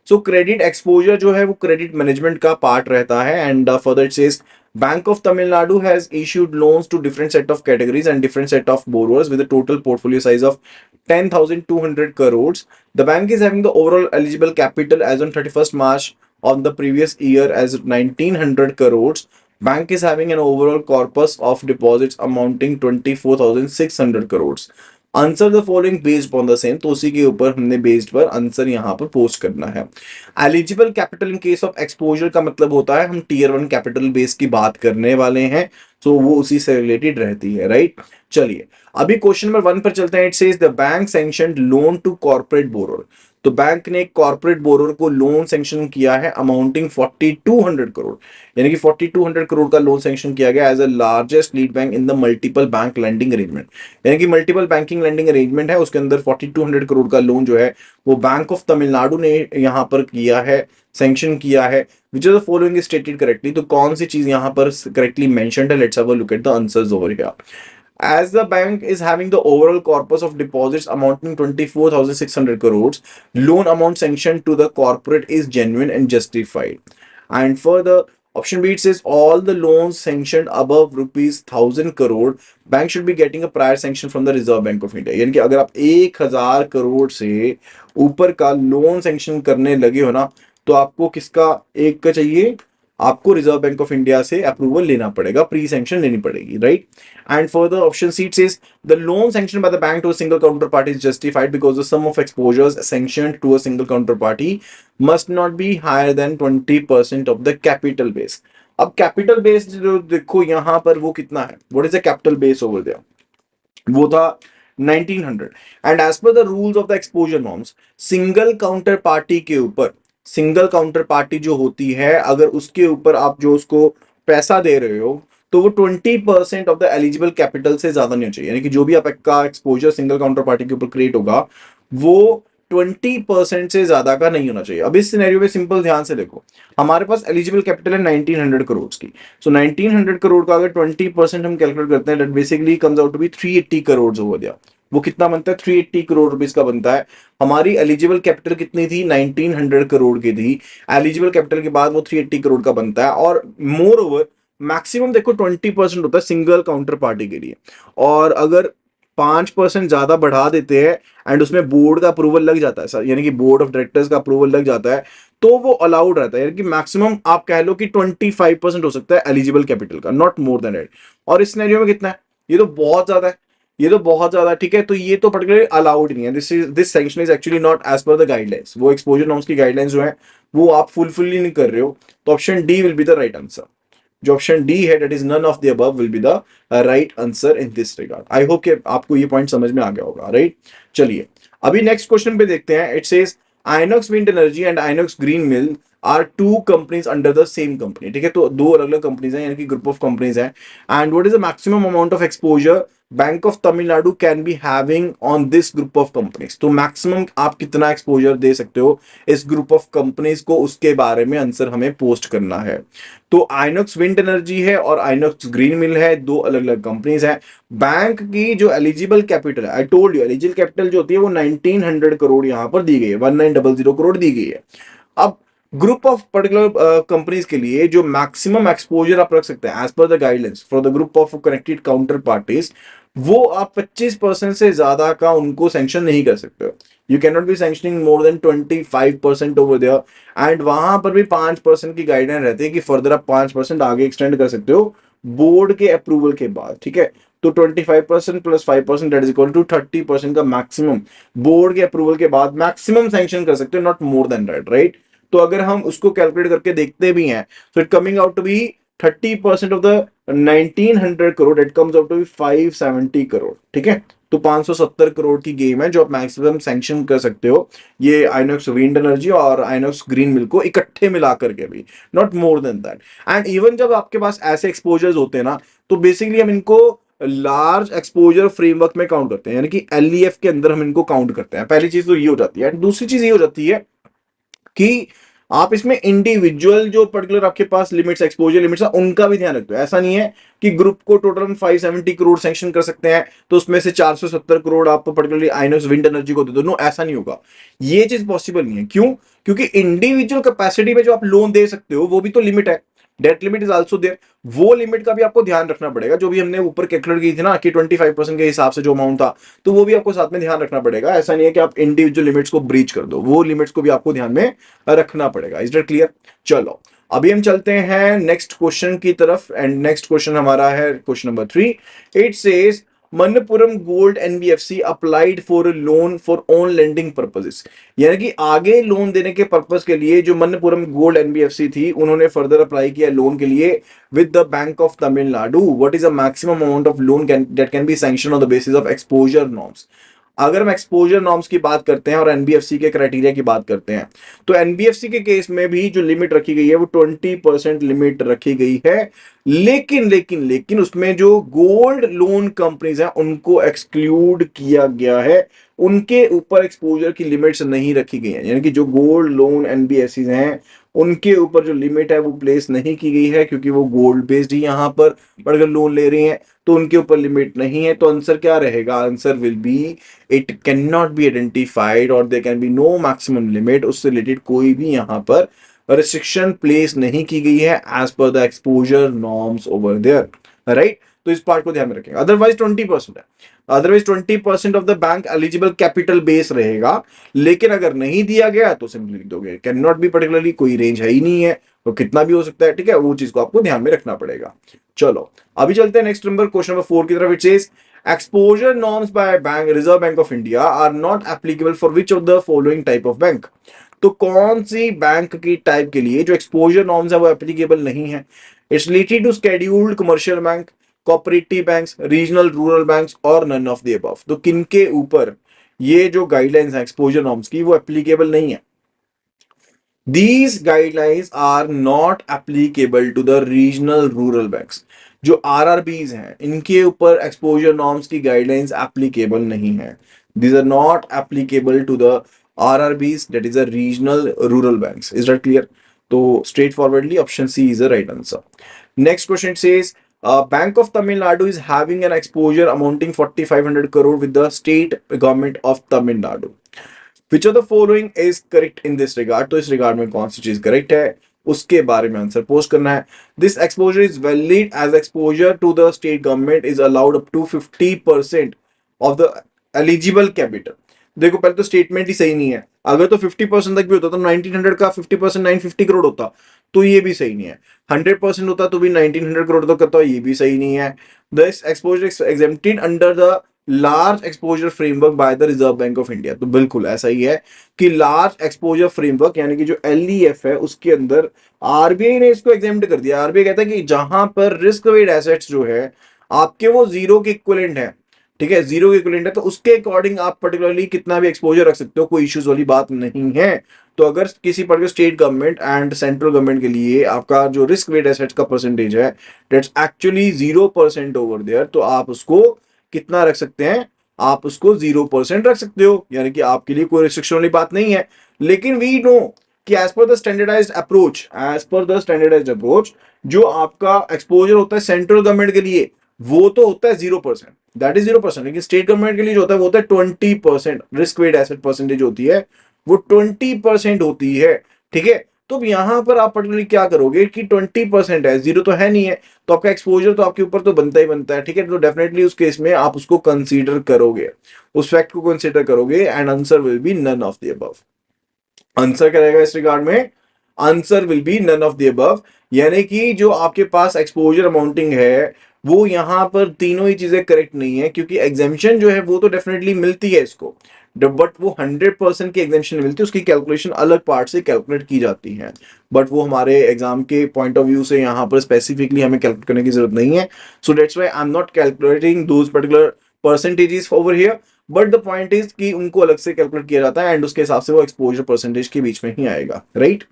सो credit exposure जो है वो क्रेडिट मैनेजमेंट का पार्ट रहता है। And further it says Bank of Tamil Nadu has issued loans to different set of categories and different set of borrowers with a total portfolio size of 10,200 crores. The bank is having the overall eligible capital as on 31st March of the previous year as 1,900 crores. Bank is having an overall corpus of deposits amounting 24,600 crores. Answer the following based on the same, तो उसी के ऊपर हमने based पर answer यहाँ पर post करना है। Eligible capital in case of exposure का मतलब होता है हम टीयर 1 कैपिटल बेस की बात करने वाले हैं, तो वो उसी से रिलेटेड रहती है, राइट। चलिए अभी क्वेश्चन नंबर 1 पर चलते हैं। It says the bank sanctioned loan to corporate borrower. तो बैंक ने कॉर्पोरेट बोरोर को लोन सैंक्शन किया है अमाउंटिंग 4200 करोड़, यानी कि 4200 करोड़ का लोन सैंक्शन किया गया as a largest lead bank in the multiple bank lending arrangement. यानी कि मल्टीपल बैंकिंग लेंडिंग अरेंजमेंट है, उसके अंदर 4200 करोड़ का लोन जो है वो बैंक ऑफ तमिलनाडु ने यहां पर किया है, सैंक्शन किया है। विच of the following is stated correctly, तो कौन सी चीज यहां पर करेक्टली मेंशन्ड है? Let's have a look at the answers over here. As the bank is having the overall corpus of deposits amounting 24,600 crores, loan amount sanctioned to the corporate is genuine and justified. And further, option B, it says all the loans sanctioned above rupees 1,000 crore, bank should be getting a prior sanction from the Reserve Bank of India. यानी कि अगर आप 1,000 करोड़ से ऊपर का loan sanction करने लगे हो ना, तो आपको किसका एक का चाहिए? आपको रिजर्व बैंक ऑफ इंडिया से अप्रूवल लेना पड़ेगा, प्री सैंक्शन लेनी पड़ेगी, right. And further option C says the loan sanction by the bank to a single counter party is justified because the sum of exposures sanctioned to a single counter party must not be higher than 20% of the capital base. अब capital base जो देखो यहां पर वो कितना है, what is the capital base over there, वो था 1900। And as per the rules of the exposure norms, single counter party के ऊपर, सिंगल काउंटर पार्टी जो होती है, अगर उसके ऊपर आप जो उसको पैसा दे रहे हो तो वो 20% ऑफ द एलिजिबल कैपिटल से ज्यादा नहीं होना चाहिए। यानी कि जो भी आपका एक्सपोजर सिंगल काउंटर पार्टी के ऊपर क्रिएट होगा वो 20% से ज्यादा का नहीं होना चाहिए। अब इस सिनेरियो में सिंपल ध्यान से देखो, हमारे पास एलिजिबल कैपिटल है 1900 करोड़ की। सो 1900 करोड़ का अगर 20% हम कैलकुलेट करते हैं, that basically comes out to be 380 crore over दिया। वो कितना बनता है? 380 करोड़ रुपीस का बनता है। हमारी एलिजिबल कैपिटल कितनी थी? 1900 करोड़ की थी। एलिजिबल कैपिटल के बाद वो 380 करोड़ का बनता है। और मोर ओवर मैक्सिमम देखो 20% होता है सिंगल काउंटर पार्टी के लिए, और अगर 5% ज्यादा बढ़ा देते हैं एंड उसमें बोर्ड का अप्रूवल लग जाता है, यानी कि बोर्ड ऑफ डायरेक्टर्स का अप्रूवल लग जाता है, तो वो अलाउड रहता है। यानी कि मैक्सिमम आप कह लो कि 25% हो सकता है एलिजिबल कैपिटल का, नॉट मोर देन इट। और इस सिनेरियो में कितना है? ये तो बहुत ज्यादा है, ये तो बहुत ज्यादा, ठीक है। तो ये तो पर्टिकुलरली अलाउड नहीं है। This sanction is actually not as per the guidelines. वो एक्सपोजर नॉर्म्स की गाइडलाइंस जो है वो आप फुलफिल नहीं कर रहे हो, तो option D will be the right answer. जो ऑप्शन डी है that is none of the above will be the right answer in this regard. I hope कि आपको ये पॉइंट समझ में आ गया होगा, राइट। चलिए अभी नेक्स्ट क्वेश्चन पे देखते हैं। It says Inox wind energy and Inox green mill are two companies under the same company, ठीक है। तो दो अलग अलग कंपनीज हैं, यानी कि ग्रुप ऑफ कंपनीज हैं। And what is the maximum amount of exposure bank of Tamil Nadu can be having on this group of companies. तो मैक्सिमम आप कितना एक्सपोजर दे सकते हो इस ग्रुप ऑफ कंपनीज को, उसके बारे में आंसर हमें पोस्ट करना है। तो आइनॉक्स विंड एनर्जी है और आइनॉक्स ग्रीन मिल है, दो अलग अलग कंपनीज हैं। बैंक की जो एलिजिबल कैपिटल है, I told you eligible capital जो होती है वो 1900 करोड़ यहां पर दी गई है, 1900 करोड़ दी गई है। अब ग्रुप ऑफ पर्टिकुलर कंपनीज के लिए जो मैक्सिमम एक्सपोजर आप रख सकते हैं as per the guidelines for the group of connected counter parties, वो आप 25% से ज्यादा का उनको सैंक्शन नहीं कर सकते हो। You can not be sanctioning more than 25% over there. And वहां पर भी 5% की गाइडलाइन रहती है कि फर्दर आप 5% आगे एक्सटेंड कर सकते हो बोर्ड के अप्रूवल के बाद, ठीक है। तो 25% plus 5% that is equal to 30% का मैक्सिमम बोर्ड के अप्रूवल के बाद मैक्सिमम सैंक्शन कर सकते हो, not more than that, right. तो अगर हम उसको कैलकुलेट करके देखते भी हैं, so it coming out to be 30% of the 1900 crore, it comes out to be 570 crore, ठीक है। तो 570 करोड़ की गेम है जो आप मैक्सिमम सैंक्शन कर सकते हो ये आइनॉक्स विंड एनर्जी और आइनॉक्स ग्रीन मिल को इकट्ठे मिलाकर के भी, not more than that. And even जब आपके पास ऐसे एक्सपोजर्स होते हैं ना, तो बेसिकली हम इनको लार्ज एक्सपोजर फ्रेमवर्क में काउंट करते हैं, यानी कि एलईएफ के अंदर हम इनको काउंट करते हैं। पहली चीज तो ये हो जाती है। दूसरी चीज ये हो जाती है कि आप इसमें इंडिविजुअल जो पर्टिकुलर आपके पास लिमिट्स, एक्सपोजर लिमिट्स है, उनका भी ध्यान रखते हो। ऐसा नहीं है कि ग्रुप को टोटल हम 570 करोड़ सैंक्शन कर सकते हैं तो उसमें से 470 करोड़ आप पर्टिकुलरली आइनॉक्स विंड एनर्जी को दे दो। नो, ऐसा नहीं होगा, ये चीज पॉसिबल नहीं है। क्यों? क्योंकि इंडिविजुअल कैपेसिटी में जो आप लोन दे सकते हो वो भी तो लिमिट है, debt limit is also there. वो लिमिट का भी आपको ध्यान रखना पड़ेगा, जो भी हमने ऊपर कैलकुलेट की थी ना कि 25% के हिसाब से जो अमाउंट था, तो वो भी आपको साथ में ध्यान रखना पड़ेगा। ऐसा नहीं है कि आप इंडिविजुअल लिमिट्स को ब्रीच कर दो, वो लिमिट्स को भी आपको ध्यान में रखना पड़ेगा। Is that clear? चलो अभी हम चलते हैं नेक्स्ट क्वेश्चन की तरफ, एंड नेक्स्ट क्वेश्चन हमारा है question number 3। It says Manappuram gold NBFC applied for loan for own lending purposes. यानी कि आगे लोन देने के पर्पस के लिए जो मनप्पुरम गोल्ड एनबीएफसी थी, उन्होंने फर्दर अप्लाई किया लोन के लिए with the bank of Tamil Nadu. What is the maximum amount of loan that can be sanction on the basis of exposure norms. अगर हम एक्सपोजर नॉर्म्स की बात करते हैं और एनबीएफसी के क्राइटेरिया की बात करते हैं, तो एनबीएफसी के केस में भी जो लिमिट रखी गई है वो 20% लिमिट रखी गई है। लेकिन उसमें जो गोल्ड लोन कंपनीज हैं उनको एक्सक्लूड किया गया है, उनके ऊपर एक्सपोजर की लिमिट्स नहीं रखी गई है। यानी कि जो गोल्ड लोन एनबीएफसी हैं उनके ऊपर जो लिमिट है वो प्लेस नहीं की गई है, क्योंकि वो गोल्ड बेस्ड ही यहां पर अगर लोन ले रही हैं तो उनके ऊपर लिमिट नहीं है। तो आंसर क्या रहेगा? Answer will B it can not be identified और there can be no maximum limit. उससे रिलेटेड कोई भी यहां पर रिस्ट्रिक्शन प्लेस नहीं की गई है as per the exposure norms over there, right? तो इस पार्ट को ध्यान में रखेंगे। अदरवाइज 20% है, otherwise 20% of the bank eligible capital base रहेगा। लेकिन अगर नहीं दिया गया तो सिंपली लिख दोगे कैन नॉट बी, पर्टिकुलरली कोई रेंज है ही नहीं है, तो कितना भी हो सकता है। ठीक है, वो चीज को आपको ध्यान में रखना पड़ेगा। चलो अभी चलते हैं नेक्स्ट नंबर, क्वेश्चन नंबर 4 की तरफ। It says exposure norms by bank Reserve Bank of India are not applicable for which of the following type of bank. तो कौन सी बैंक की टाइप के लिए जो एक्सपोजर नॉर्म्स है वो एप्लीकेबल नहीं है? It's related to scheduled commercial bank, cooperative banks, regional rural banks और नन ऑफ द अबव। तो किनके ऊपर ये जो गाइडलाइंस है एक्सपोजर नॉर्म्स की वो एप्लीकेबल नहीं है? These guidelines are not applicable to the regional rural banks। जो आरआरबीज हैं इनके ऊपर एक्सपोजर नॉर्म्स की गाइडलाइंस एप्लीकेबल नहीं है। These are not applicable to the RRBs, that is a regional rural banks। Is that clear? तो straight forwardly option C is the right answer। Next question says Bank of Tamil Nadu is having an exposure amounting 4500 crore with the state government of Tamil Nadu। Which of the following is correct in this regard. तो इस regard में कौन सी चीज correct है उसके बारे में answer post करना है। This exposure is valid as exposure to the state government is allowed up to 50% of the eligible capital. देखो पहले तो स्टेटमेंट ही सही नहीं है। अगर तो 50% तक भी होता तो 1900 का 50% 950 करोड़ होता, तो ये भी सही नहीं है। 100% होता तो भी 1900 करोड़ तो करता, ये भी सही नहीं है। This exposure is exempted under the large exposure framework by the reserve Bank of India. तो बिल्कुल ऐसा ही है कि लार्ज एक्सपोजर फ्रेमवर्क यानी कि जो एलईएफ है उसके अंदर आरबीआई ने इसको एग्जेम्प्ट कर दिया। आरबीआई कहता है कि जहां पर रिस्क वेट एसेट्स जो है आपके वो जीरो के इक्विवेलेंट है, ठीक है, जीरो के इक्विवेलेंट है, तो उसके अकॉर्डिंग आप पर्टिकुलरली कितना भी एक्सपोजर रख सकते हो, कोई इश्यूज वाली बात नहीं है। तो अगर किसी particular state government and central government के लिए आपका जो रिस्क वेट एसेट्स का परसेंटेज है दैट्स एक्चुअली 0% ओवर देयर, तो आप उसको कितना रख सकते हैं? आप उसको 0% रख सकते हो, यानी कि आपके लिए कोई रिस्ट्रिक्शन वाली बात नहीं है। लेकिन वी नो कि as per the standardised approach, as per the standardised approach जो आपका एक्सपोजर होता है सेंट्रल गवर्नमेंट के लिए वो तो होता है 0%, दैट इज 0%। लेकिन स्टेट गवर्नमेंट के लिए जो होता है वो होता है 20%। रिस्क वेट एसेट परसेंटेज होती है वो 20% होती है, ठीक है। तो यहां पर आप पर्टिकुलरली क्या करोगे कि 20% है, जीरो तो है नहीं है, तो आपका एक्सपोजर तो आपके ऊपर तो बनता ही बनता है, ठीक है। तो डेफिनेटली उस केस में आप उसको कंसीडर करोगे, उस फैक्ट को कंसीडर करोगे, and answer will be none of the above. Answer क्या रहेगा इस रिगार्ड में? Answer will be none of the above, यानी कि जो आपके पास एक्सपोजर अमाउंटिंग है वो यहां पर तीनों ही चीजें करेक्ट नहीं है, क्योंकि एग्जेम्पशन जो है वो तो डेफिनेटली मिलती है इसको, बट वो 100% की एग्जेम्पशन मिलती है, उसकी कैलकुलेशन अलग पार्ट से कैलकुलेट की जाती है, बट वो हमारे एग्जाम के पॉइंट ऑफ व्यू से यहाँ पर स्पेसिफिकली हमें कैलकुलेट करने की जरूरत नहीं है। So that's why I am not calculating those particular percentages over here, but the point is कि उनको अलग से कैलकुलेट किया जाता है एंड उसके हिसाब से वो एक्सपोजर परसेंटेज के बीच में ही आएगा, राइट।